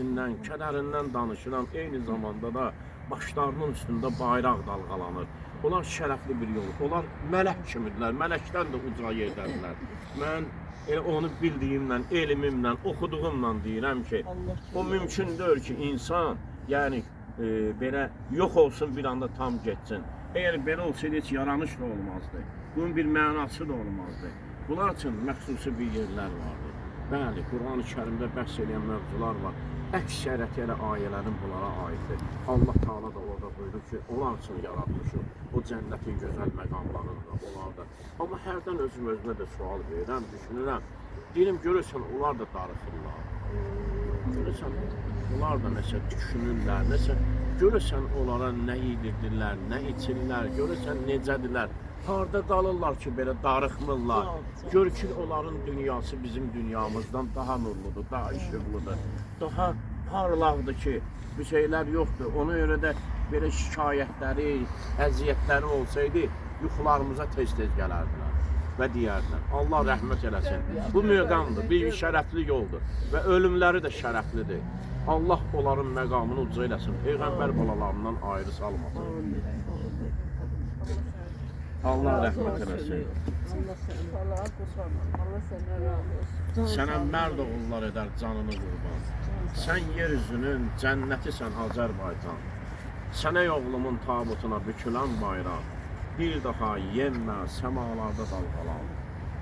həznindən, kədərindən danışıram. Eyni zamanda da başlarının üstündə bayraq dalğalanır. Onlar şərəfli bir yol. Onlar mələk kimidirlər. Mələkdən də uca yerdədirlər. Mən elə onu bildiyimlə, elmimlə, oxuduğumla deyirəm ki, o mümkün deyil ki, insan, yəni belə yox olsun, bir anda tam getsin. Əgər belə olsaydı heç yaranış da olmazdı. Bunun bir mənası da olmazdı. Bunlar üçün məxsusi bir yerlər vardı. Bəli, Quran-ı Kərimdə bəhs edən mövzular var. Əksəriyyət elə ayələrin bunlara aiddir. Allah Teala da orada buyurur ki, onlar üçün yaratmışıq. O cənnətin gözəl məqamlarında, onlarda. Amma hərdən özümə də sual verirəm, düşünürəm. Deyirəm, görürsən, onlar da darıxırlar. Görürsən, onlar da nəsə düşünürlər, nəsə görürsən onlara nə yedirdirlər, nə içirlər, görürsən necədirlər. Harda qalırlar ki, belə darıxmırlar. Gör ki, onların dünyası bizim dünyamızdan daha nurludur, daha işıqlıdır, daha parlaqdır ki, bir şeylər yoxdur. Ona görə də belə şikayətləri, əziyyətləri olsaydı, yuxularımıza tez-tez gələrdilər və deyərdilər. Allah rəhmət eləsin. Bu məqamdır, bir şərəfli yoldur və ölümləri də şərəflidir. Allah onların məqamını uca eləsin, Peyğəmbər balalarından ayrı salmasın. Allah rəhmət eləsin. Sənə mərd oğullar edər canını qurban. Sən yeryüzünün cənnətisən Azərbaycan. Sənə oğlumun tabutuna bükülən bayraq. Bir daha yenmə, səmalarda dalğalan.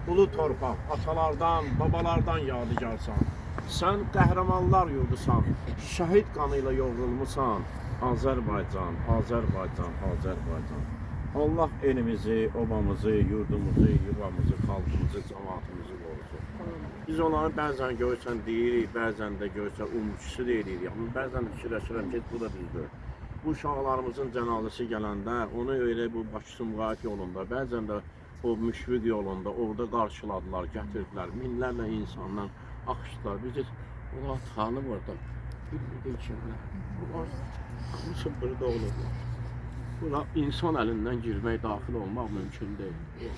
Ulu torpaq, atalardan, babalardan yadigarsan. Sən qəhrəmanlar yurdusan, şəhid qanıyla yoğrulmusan. Azərbaycan, Azərbaycan, Azərbaycan. Allah elimizi, obamızı, yurdumuzu, yuvamızı, xalqımızı, cəmaatımızı qorusun. Biz onları bəzən görürsən deyirik, bəzən də görürsən umutçusu deyirik. Amma bəzən fikirləşirəm ki, bu da düzdür. Bu uşaqlarımızın cənazəsi gələndə, onu öyle bu Bakı-Sumqayıt yolunda, bəzən də o Müşfiq yolunda, orada qarşıladılar, gətirdilər. Minlərlə insanlar axışdılar. Biz onlar tanıb orada. Bilmirik ki, bunlar hamısı burada olurlar. Buna insan əlindən girmək, daxil olmaq mümkün deyil.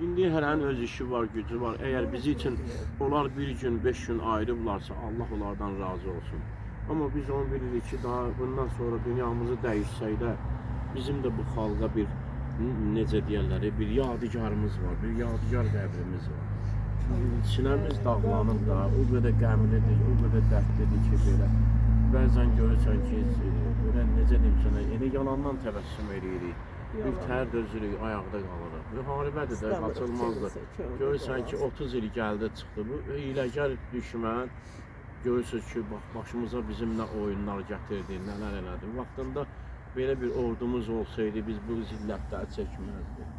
İndi hərənin öz işi var, gücü var. Əgər bizi üçün onlar bir gün, 5 gün ayrıblarsa, Allah onlardan razı olsun. Amma biz onu bilirik ki, daha bundan sonra dünyamızı dəyişsək də, bizim də bu xalqa bir, necə deyərlər, bir yadigarımız var, bir yadigar qəbrimiz var. Sinəmiz dağlanıb da, o qədər qəmlidir, o qədər dərdlidir ki, belə. Bəzən görürsən ki, necə deyim sənə, elə yalandan təbəssüm edirik. Bir tər dözürük, ayaqda qalırıq. Müharibədir də, qaçılmazdır. Görürsən ki, 30 il gəldi, çıxdı. Bu hiləgər düşmən, görürsünüz ki, başımıza bizim nə oyunlar gətirdi, nələr elədi. Vaxtında belə bir ordumuz olsaydı, biz bu zillətləri çəkməzdik.